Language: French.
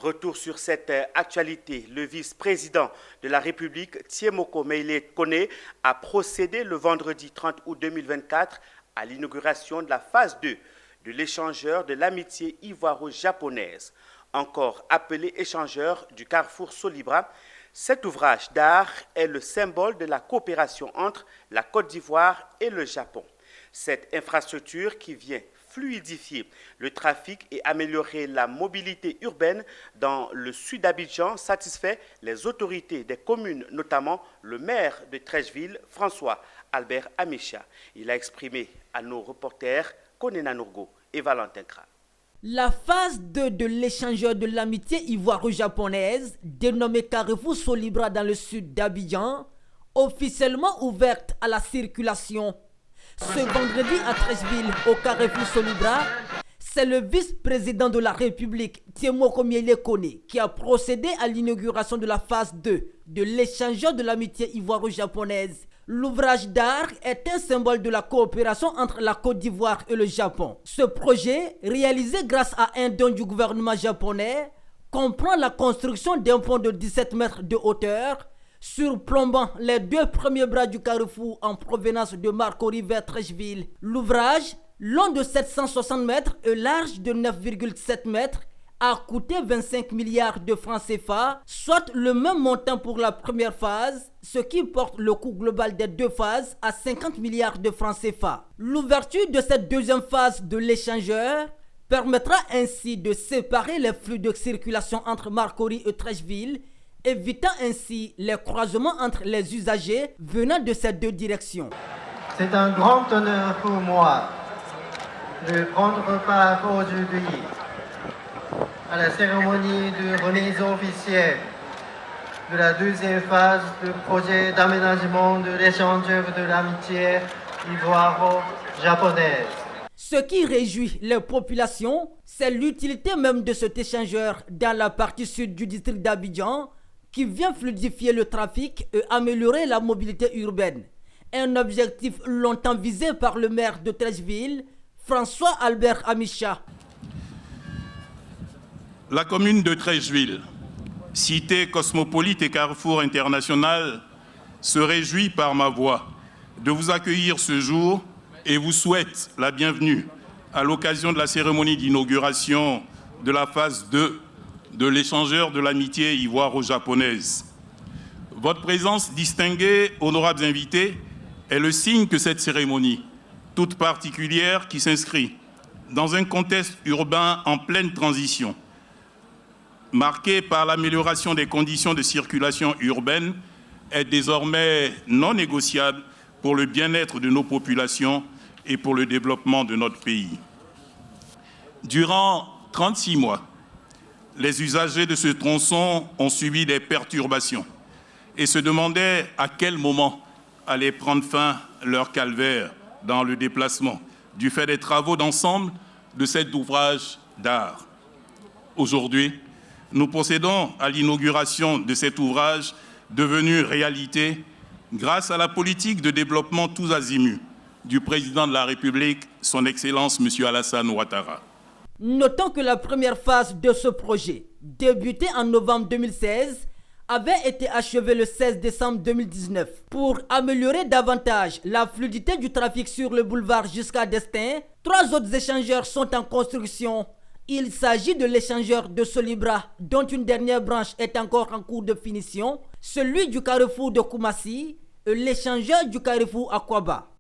Retour sur cette actualité. Le vice-président de la République, Thiemoko Meïle Kone, a procédé le vendredi 30 août 2024 à l'inauguration de la phase 2 de l'échangeur de l'amitié ivoiro-japonaise, encore appelé échangeur du Carrefour Solibra. Cet ouvrage d'art est le symbole de la coopération entre la Côte d'Ivoire et le Japon. Cette infrastructure qui vient fluidifier le trafic et améliorer la mobilité urbaine dans le sud d'Abidjan satisfait les autorités des communes, notamment le maire de Treichville, François Albert Amicha. Il a exprimé à nos reporters Konena Nourgo et Valentin Kral. La phase 2 de l'échangeur de l'amitié ivoiro-japonaise, dénommée Carrefour Solibra dans le sud d'Abidjan, officiellement ouverte à la circulation. Ce vendredi à Treichville, au Carrefour Solibra, c'est le vice-président de la République, Thiemoko Meïle Kone, qui a procédé à l'inauguration de la phase 2 de l'échangeur de l'amitié ivoiro-japonaise. L'ouvrage d'art est un symbole de la coopération entre la Côte d'Ivoire et le Japon. Ce projet, réalisé grâce à un don du gouvernement japonais, comprend la construction d'un pont de 17 mètres de hauteur, surplombant les deux premiers bras du carrefour en provenance de Marcory vers Treichville. L'ouvrage, long de 760 mètres et large de 9,7 mètres, a coûté 25 milliards de francs CFA, soit le même montant pour la première phase, ce qui porte le coût global des deux phases à 50 milliards de francs CFA. L'ouverture de cette deuxième phase de l'échangeur permettra ainsi de séparer les flux de circulation entre Marcory et Treichville, évitant ainsi les croisements entre les usagers venant de ces deux directions. C'est un grand honneur pour moi de prendre part aujourd'hui à la cérémonie de remise officielle de la deuxième phase du projet d'aménagement de l'échangeur de l'amitié ivoiro-japonaise. Ce qui réjouit les populations, c'est l'utilité même de cet échangeur dans la partie sud du district d'Abidjan, qui vient fluidifier le trafic et améliorer la mobilité urbaine. Un objectif longtemps visé par le maire de Treichville, François Albert Amicha. La commune de Treichville, cité cosmopolite et carrefour international, se réjouit par ma voix de vous accueillir ce jour et vous souhaite la bienvenue à l'occasion de la cérémonie d'inauguration de la phase 2 de l'échangeur de l'amitié ivoiro-japonaise. Votre présence distinguée, honorables invités, est le signe que cette cérémonie, toute particulière qui s'inscrit dans un contexte urbain en pleine transition, marqué par l'amélioration des conditions de circulation urbaine, est désormais non négociable pour le bien-être de nos populations et pour le développement de notre pays. Durant 36 mois, les usagers de ce tronçon ont subi des perturbations et se demandaient à quel moment allait prendre fin leur calvaire dans le déplacement du fait des travaux d'ensemble de cet ouvrage d'art. Aujourd'hui, nous procédons à l'inauguration de cet ouvrage devenu réalité grâce à la politique de développement tous azimuts du président de la République, son Excellence M. Alassane Ouattara. Notons que la première phase de ce projet, débutée en novembre 2016, avait été achevée le 16 décembre 2019. Pour améliorer davantage la fluidité du trafic sur le boulevard jusqu'à Destin, 3 autres échangeurs sont en construction. Il s'agit de l'échangeur de Solibra, dont une dernière branche est encore en cours de finition, celui du carrefour de Koumassi et l'échangeur du carrefour Akwaba.